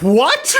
What?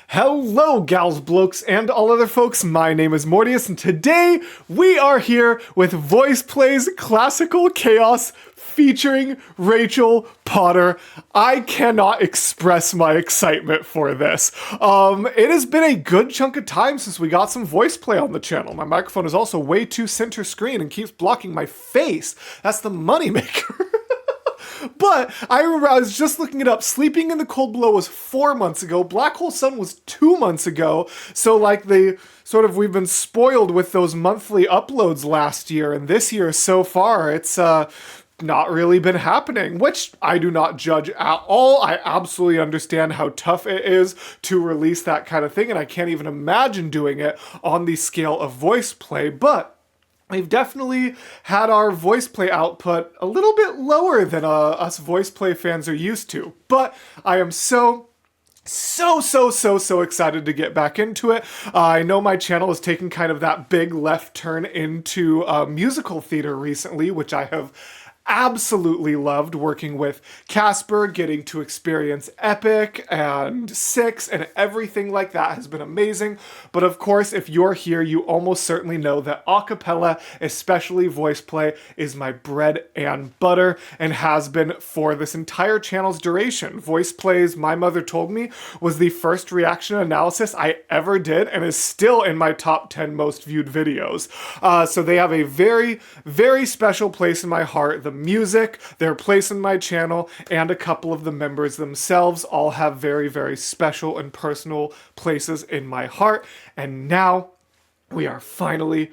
Hello, gals, blokes, and all other folks. My name is Mortius, and today we are here with VoicePlay's Classical Chaos featuring Rachel Potter. I cannot express my excitement for this. It has been a good chunk of time since we got some VoicePlay on the channel. My microphone is also way too center screen and keeps blocking my face. That's the moneymaker. But I remember I was just looking it up. Sleeping in the Cold Below was 4 months ago. Black Hole Sun was 2 months ago. So like we've been spoiled with those monthly uploads last year. And this year so far, it's not really been happening, which I do not judge at all. I absolutely understand how tough it is to release that kind of thing. And I can't even imagine doing it on the scale of VoicePlay. But we've definitely had our VoicePlay output a little bit lower than us VoicePlay fans are used to. But I am so excited to get back into it. I know my channel has taken kind of that big left turn into musical theater recently, which I have absolutely loved, working with Casper, getting to experience Epic and Six and everything like that has been amazing. But of course, if you're here, you almost certainly know that Acapella, especially VoicePlay, is my bread and butter and has been for this entire channel's duration. VoicePlay's My Mother Told Me was the first reaction analysis I ever did and is still in my top 10 most viewed videos. So they have a very, very special place in my heart. The music, their place in my channel, and a couple of the members themselves all have very, very special and personal places in my heart. And now we are finally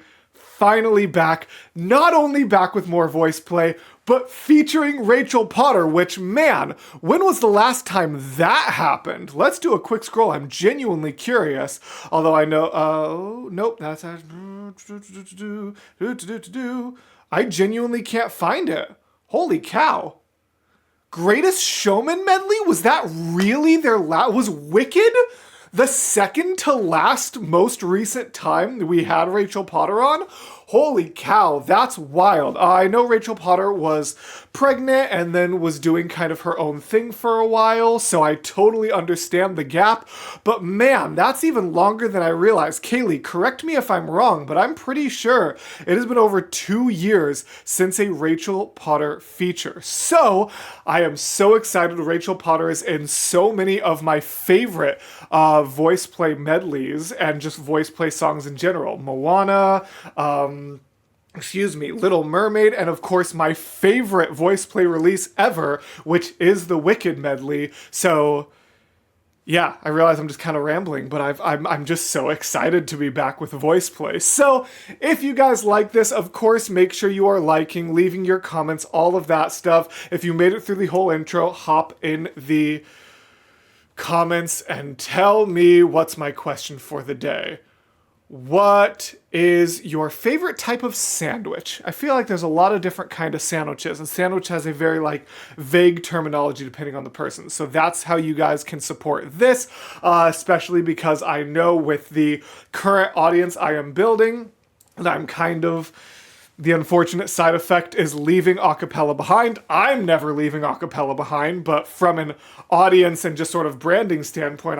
back, not only back with more VoicePlay, but featuring Rachel Potter, which, man, when was the last time that happened? Let's do a quick scroll. I'm genuinely curious, although I know, nope, that's, I genuinely can't find it. Holy cow. Greatest Showman medley? Was that really their was Wicked the second to last most recent time we had Rachel Potter on? Holy cow, that's wild. I know Rachel Potter was pregnant and then was doing kind of her own thing for a while, so I totally understand the gap. But man, that's even longer than I realized. Kaylee, correct me if I'm wrong, but I'm pretty sure it has been over 2 years since a Rachel Potter feature. So I am so excited. Rachel Potter is in so many of my favorite VoicePlay medleys and just VoicePlay songs in general. Moana, Little Mermaid, and of course my favorite VoicePlay release ever, which is the Wicked medley. So yeah, I realize I'm just kind of rambling, but I'm just so excited to be back with VoicePlay. So if you guys like this, of course, make sure you are liking, leaving your comments, all of that stuff. If you made it through the whole intro, hop in the comments and tell me what's my question for the day. What is your favorite type of sandwich? I feel like there's a lot of different kind of sandwiches, and sandwich has a very vague terminology depending on the person. So that's how you guys can support this, especially because I know with the current audience I am building, that I'm kind of, the unfortunate side effect is leaving Acapella behind. I'm never leaving Acapella behind, but from an audience and just sort of branding standpoint,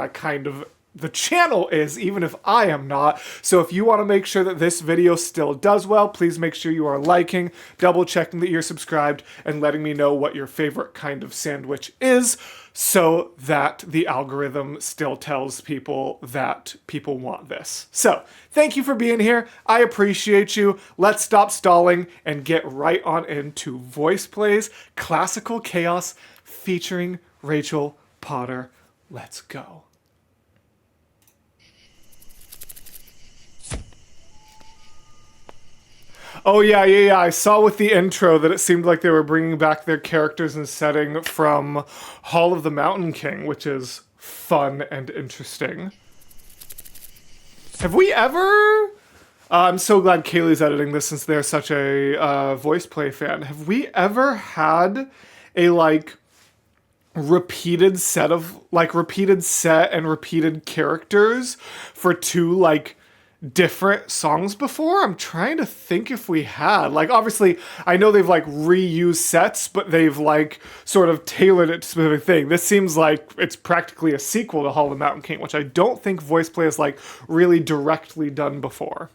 the channel is, even if I am not. So if you want to make sure that this video still does well, please make sure you are liking, double checking that you're subscribed, and letting me know what your favorite kind of sandwich is, so that the algorithm still tells people that people want this. So thank you for being here. I appreciate you. Let's stop stalling and get right on into VoicePlay's Classical Chaos featuring Rachel Potter. Let's go. Oh, yeah. I saw with the intro that it seemed like they were bringing back their characters and setting from Hall of the Mountain King, which is fun and interesting. Have we ever I'm so glad Kaylee's editing this since they're such a VoicePlay fan. Have we ever had a like repeated set and repeated characters for two like different songs before? I'm trying to think if we had. Like, obviously, I know they've like reused sets, but they've like sort of tailored it to a specific thing. This seems like it's practically a sequel to Hall of the Mountain King, which I don't think VoicePlay has like really directly done before.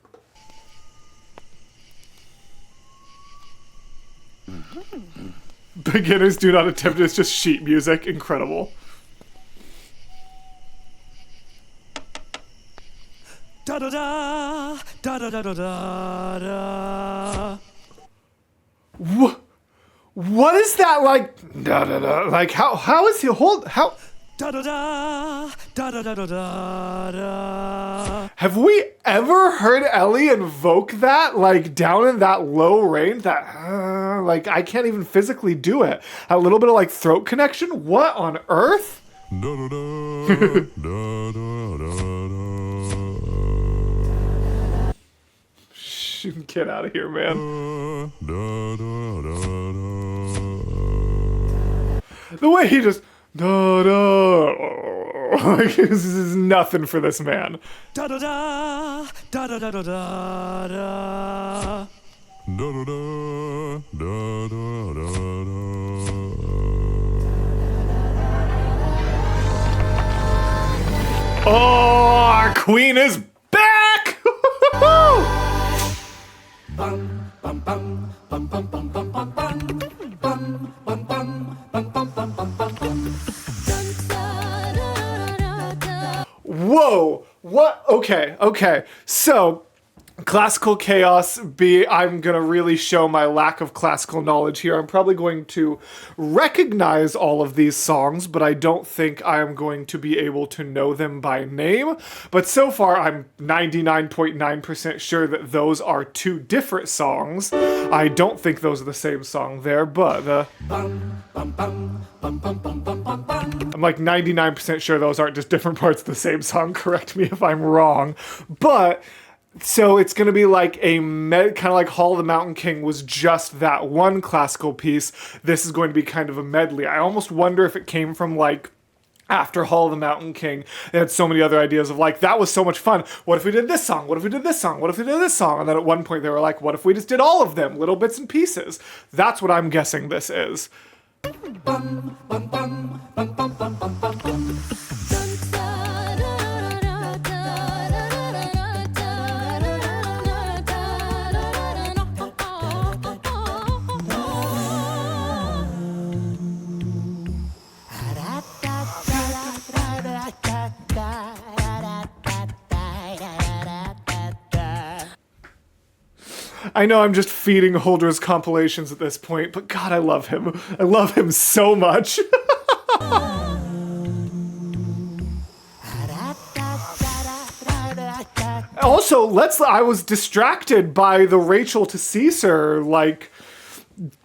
Beginners do not attempt it. It's just sheet music. Incredible. Da da da da da da da da. What is that like? Da da da. Like how is he how? Da da da da da da da da. Have we ever heard Ellie invoke that like down in that low range? That like I can't even physically do it. A little bit of like throat connection. What on earth? Da da da da da da. Get out of here, man. The way he just like this is nothing for this man. Da da da da da da da da da. Da da da da da da. Oh, our queen is back! Whoa! What? Okay. So, classical chaos I'm gonna really show my lack of classical knowledge here. I'm probably going to recognize all of these songs, but I don't think I am going to be able to know them by name. But so far, I'm 99.9% sure that those are two different songs. I don't think those are the same song there, but I'm like 99% sure those aren't just different parts of the same song. Correct me if I'm wrong. But so it's going to be like kind of like Hall of the Mountain King was just that one classical piece. This is going to be kind of a medley. I almost wonder if it came from like after Hall of the Mountain King, they had so many other ideas of like, that was so much fun. What if we did this song? What if we did this song? What if we did this song? And then at one point they were like, what if we just did all of them? Little bits and pieces. That's what I'm guessing this is. I know I'm just feeding Holder's compilations at this point, but God, I love him. I love him so much. Also, I was distracted by the Rachel to Caesar, like,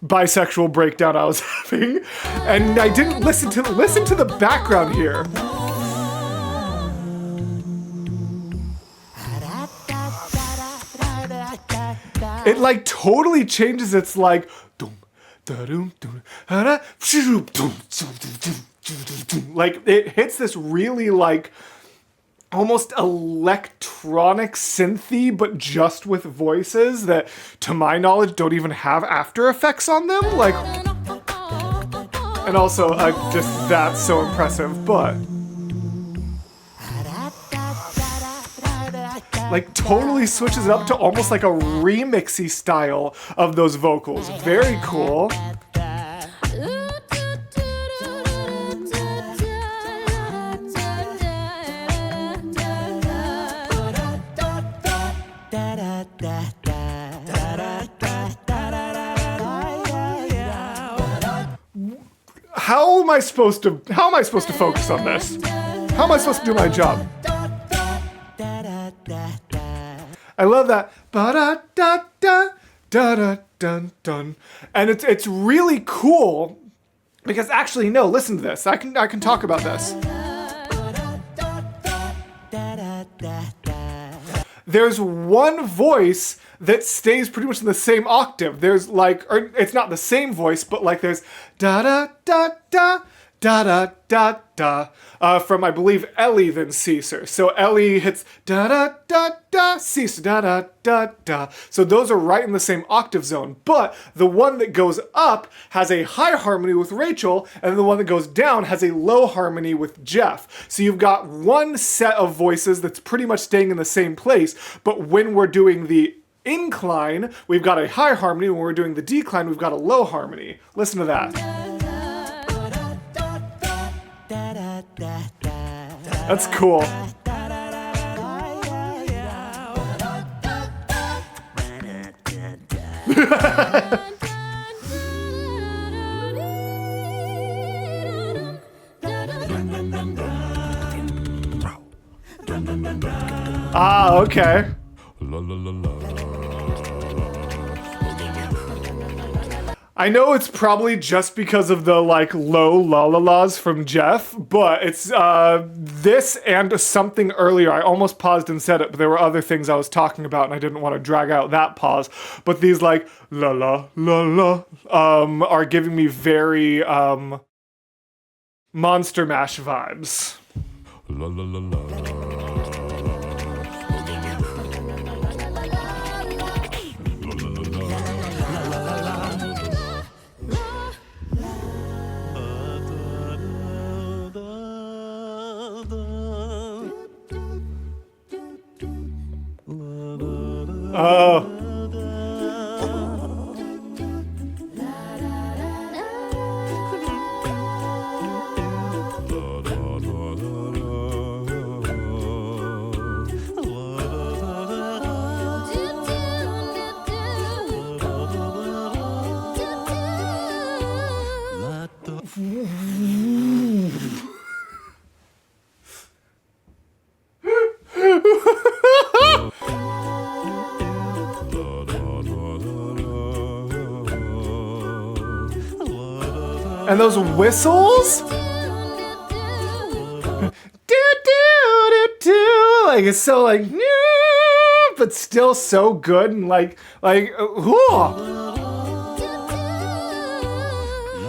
bisexual breakdown I was having, and I didn't listen to the background here. It like totally changes. It's like like it hits this really like almost electronic synthy, but just with voices that, to my knowledge, don't even have After Effects on them. Like, and also just that's so impressive, but like totally switches it up to almost like a remixy style of those vocals. Very cool. How am I supposed to focus on this? How am I supposed to do my job? I love that. Ba-da-da-da-da-da-dun-dun. And it's really cool because actually, no, listen to this. I can talk about this. there's one voice that stays pretty much in the same octave. There's like, or it's not the same voice, but like there's da da da da da da da da from I believe Ellie then Caesar. So Ellie hits da da da da Caesar da da da da. So those are right in the same octave zone. But the one that goes up has a high harmony with Rachel, and the one that goes down has a low harmony with Jeff. So you've got one set of voices that's pretty much staying in the same place, but when we're doing the incline, we've got a high harmony. When we're doing the decline, we've got a low harmony. Listen to that. That's cool. Ah, okay. I know it's probably just because of the like low la-la-las from Jeff, but it's this and something earlier. I almost paused and said it, but there were other things I was talking about and I didn't want to drag out that pause. But these like la-la-la-la are giving me very Monster Mash vibes. La-la-la-la. Oh. And those whistles? Do, do, do. Like, it's so like, but still so good and like,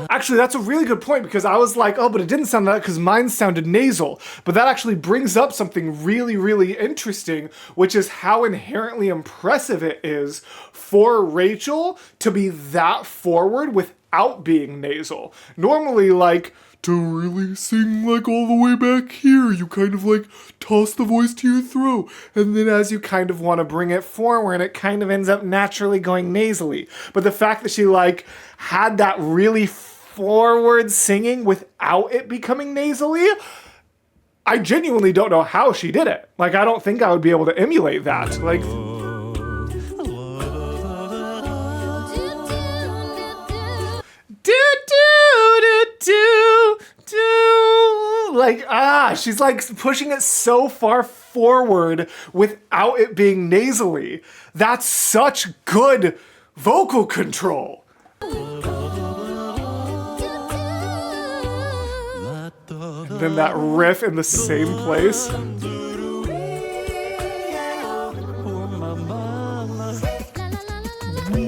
Actually, that's a really good point because I was like, oh, but it didn't sound like that because mine sounded nasal. But that actually brings up something really, really interesting, which is how inherently impressive it is for Rachel to be that forward without being nasal. Normally, like, to really sing like all the way back here, you kind of like toss the voice to your throat, and then as you kind of want to bring it forward, it kind of ends up naturally going nasally. But the fact that she like had that really forward singing without it becoming nasally, I genuinely don't know how she did it. Like, I don't think I would be able to emulate that. Like, like, she's like pushing it so far forward without it being nasally. That's such good vocal control. And then that riff in the same place.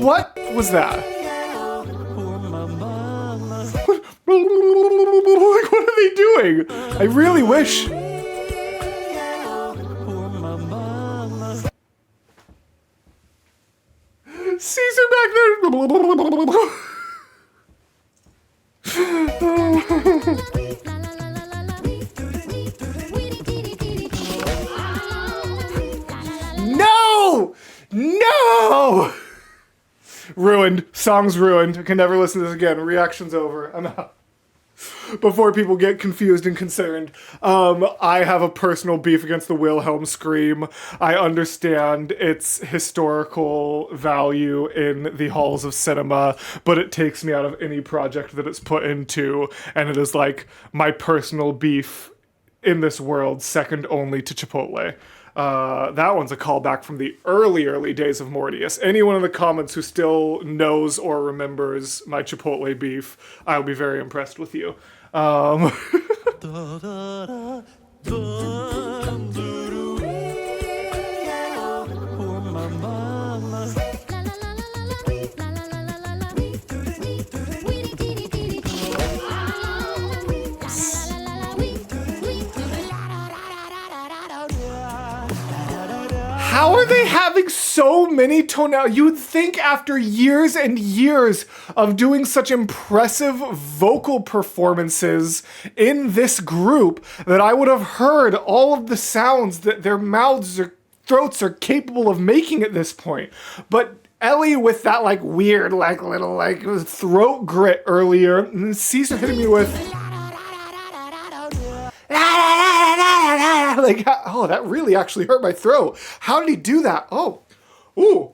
What was that? Like, what are they doing? I really wish. Caesar back there. No! No! Ruined. Song's ruined. I can never listen to this again. Reaction's over. I'm out. Before people get confused and concerned, I have a personal beef against the Wilhelm scream. I understand its historical value in the halls of cinema, but it takes me out of any project that it's put into, and it is like my personal beef in this world, second only to Chipotle. That one's a callback from the early days of Mortius. Anyone in the comments who still knows or remembers my Chipotle beef, I'll be very impressed with you. so many tonality. You'd think after years and years of doing such impressive vocal performances in this group that I would have heard all of the sounds that their mouths or throats are capable of making at this point. But Ellie with that like weird like little like throat grit earlier, and then Caesar hitting me with like, oh, that really actually hurt my throat. How did he do that? Oh, ooh.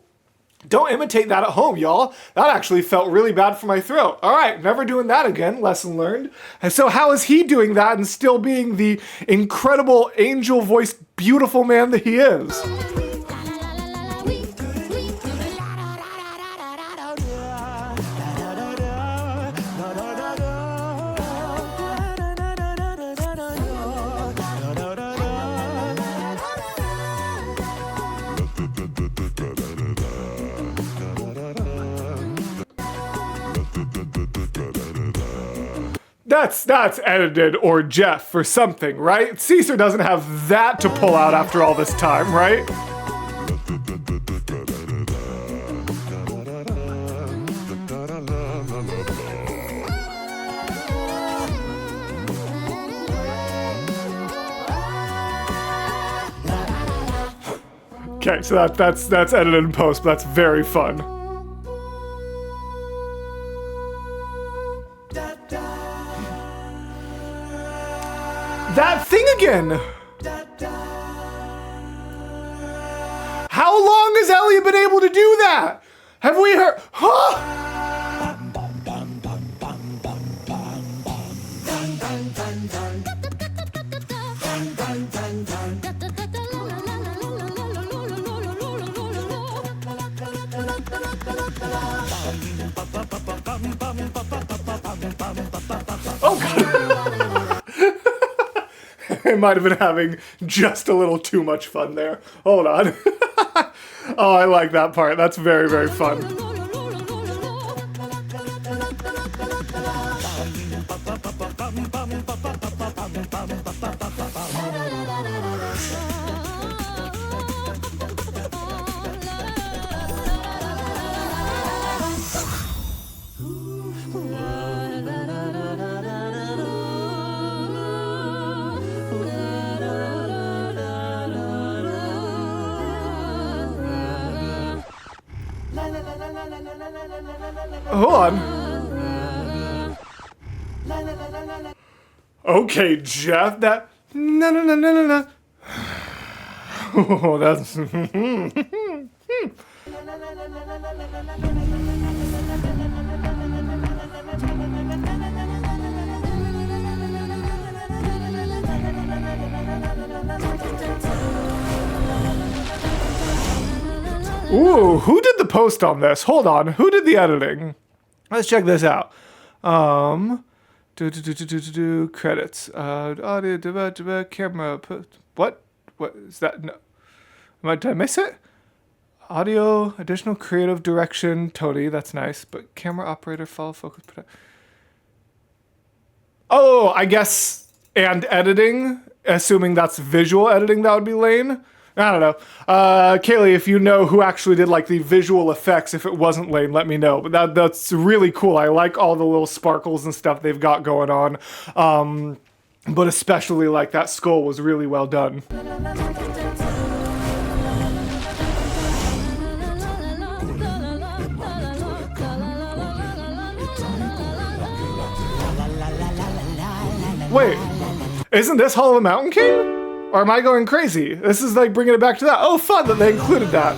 Don't imitate that at home, y'all. That actually felt really bad for my throat. All right, never doing that again. Lesson learned. And so how is he doing that and still being the incredible angel-voiced, beautiful man that he is? That's edited or Jeff or something, right? Caesar doesn't have that to pull out after all this time, right? Okay, so that's edited in post, but that's very fun. That thing again! How long has Ellie been able to do that? Have we heard? Huh? Oh God. I might have been having just a little too much fun there. Hold on. Oh, I like that part. That's very, very fun. Hold on. Okay, Jeff, that no. Oh, that's Ooh, who did the post on this? Hold on, who did the editing? Let's check this out. Credits. Audio, camera. What is that? No. Did I miss it? Audio, additional creative direction. Tony, that's nice. But camera operator, follow focus. Oh, I guess, and editing. Assuming that's visual editing, that would be Lane. I don't know. Kaylee, if you know who actually did like the visual effects, if it wasn't Lane, let me know. But that's really cool. I like all the little sparkles and stuff they've got going on. But especially like that skull was really well done. Wait, isn't this Hall of the Mountain King? Or am I going crazy? This is like bringing it back to that. Oh, fun that they included that.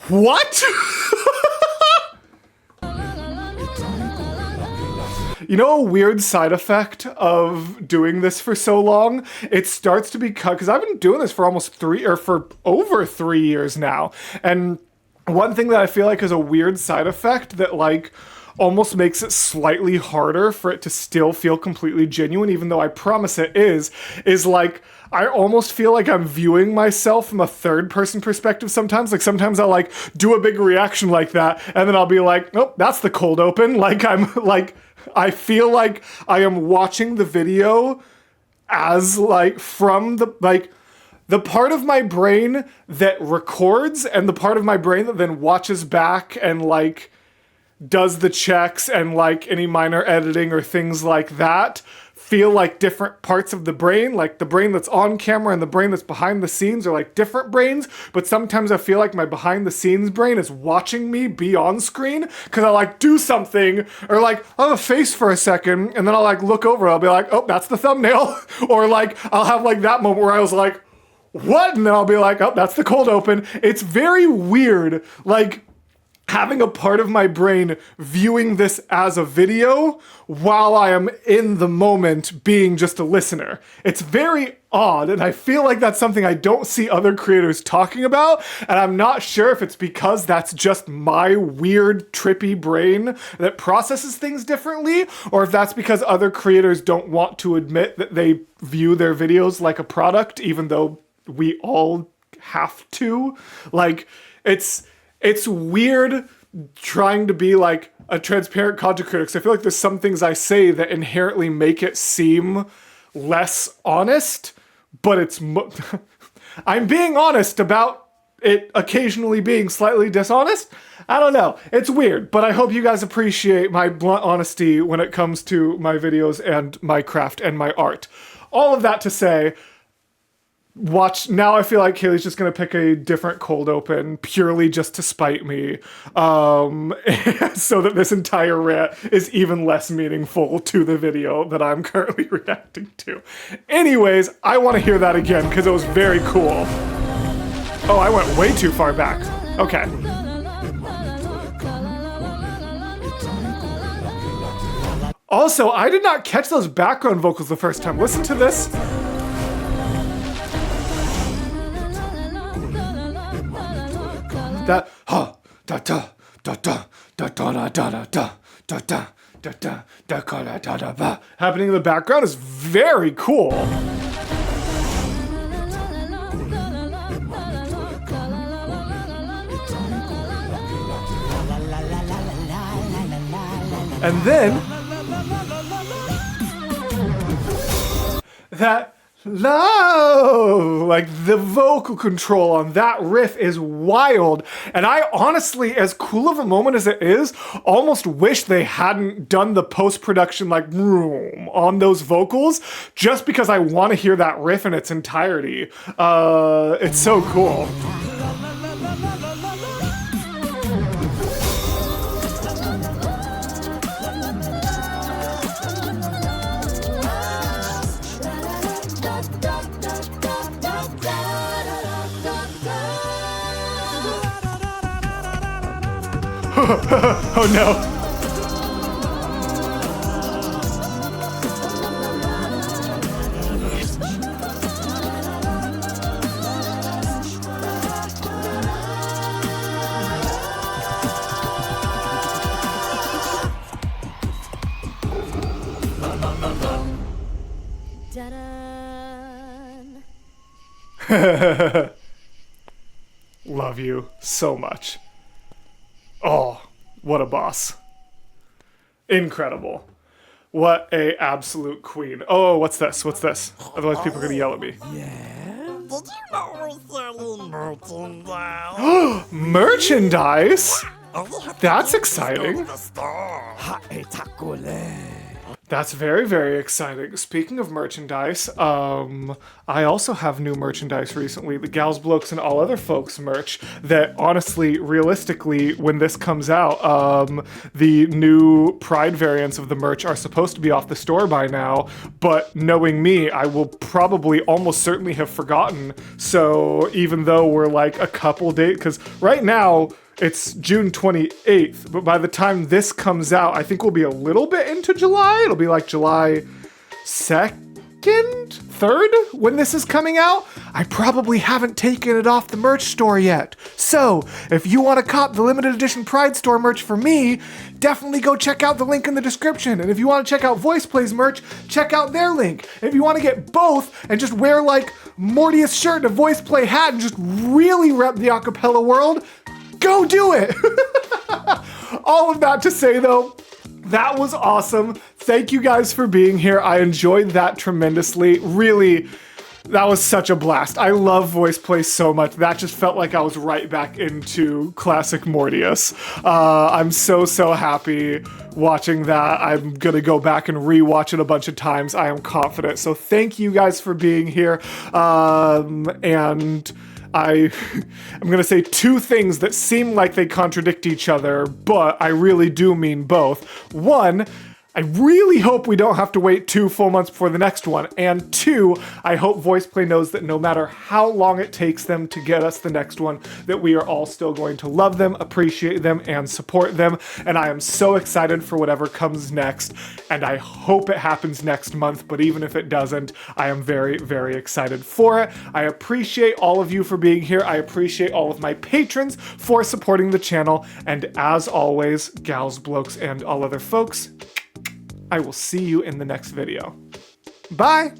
What? You know a weird side effect of doing this for so long? It starts to become, because I've been doing this for for over 3 years now. And one thing that I feel like is a weird side effect that like almost makes it slightly harder for it to still feel completely genuine, even though I promise it is like, I almost feel like I'm viewing myself from a third person perspective sometimes. Like sometimes I'll like do a big reaction like that, and then I'll be like, nope, that's the cold open. Like I'm like, I feel like I am watching the video as like from the part of my brain that records and the part of my brain that then watches back and like does the checks and like any minor editing or things like that feel like different parts of the brain. Like the brain that's on camera and the brain that's behind the scenes are like different brains, but sometimes I feel like my behind the scenes brain is watching me be on screen because I like do something or like I'll have a face for a second and then I'll like look over, I'll be like, oh, that's the thumbnail. Or like I'll have like that moment where I was like, what? And then I'll be like, oh, that's the cold open. It's very weird. Like having a part of my brain viewing this as a video while I am in the moment being just a listener. It's very odd, and I feel like that's something I don't see other creators talking about, and I'm not sure if it's because that's just my weird, trippy brain that processes things differently, or if that's because other creators don't want to admit that they view their videos like a product, even though we all have to. Like, it's weird trying to be like a transparent content critic. So I feel like there's some things I say that inherently make it seem less honest, but I'm being honest about it occasionally being slightly dishonest. I don't know. It's weird, but I hope you guys appreciate my blunt honesty when it comes to my videos and my craft and my art. All of that to say, now I feel like Kaylee's just gonna pick a different cold open purely just to spite me, so that this entire rant is even less meaningful to the video that I'm currently reacting to. Anyways, I want to hear that again because it was very cool. Oh, I went way too far back. Okay. Also, I did not catch those background vocals the first time. Listen to this. That ha da da da da da da da da da da da da da da da da da happening in the background is very cool. And then that low, like the vocal control on that riff is wild. And I honestly, as cool of a moment as it is, almost wish they hadn't done the post-production like room on those vocals, just because I want to hear that riff in its entirety. It's so cool. Oh no. Love you so much. Oh, what a boss. Incredible. What a absolute queen. Oh, what's this? What's this? Otherwise people are gonna yell at me. Yeah? Did you know we're selling merchandise? Merchandise? That's exciting. That's very, very exciting. Speaking of merchandise, I also have new merchandise recently. The Gals, Blokes, and All Other Folks merch that honestly, realistically, when this comes out, the new Pride variants of the merch are supposed to be off the store by now, but knowing me, I will probably almost certainly have forgotten. So even though we're like a couple days, because right now, it's June 28th, but by the time this comes out, I think we'll be a little bit into July. It'll be like July 2nd, 3rd when this is coming out. I probably haven't taken it off the merch store yet. So if you want to cop the limited edition Pride Store merch for me, definitely go check out the link in the description. And if you want to check out VoicePlay's merch, check out their link. If you want to get both and just wear like Mortius shirt and a VoicePlay hat and just really rep the acapella world, go do it. All of that to say though, that was awesome. Thank you guys for being here. I enjoyed that tremendously. Really, that was such a blast. I love VoicePlay so much. That just felt like I was right back into classic Mortius. I'm so happy watching that. I'm gonna go back and rewatch it a bunch of times. I am confident. So thank you guys for being here. And I'm gonna say 2 things that seem like they contradict each other, but I really do mean both. 1, I really hope we don't have to wait 2 full months before the next one. And 2, I hope VoicePlay knows that no matter how long it takes them to get us the next one, that we are all still going to love them, appreciate them, and support them. And I am so excited for whatever comes next. And I hope it happens next month, but even if it doesn't, I am very excited for it. I appreciate all of you for being here. I appreciate all of my patrons for supporting the channel. And as always, gals, blokes, and all other folks, I will see you in the next video. Bye!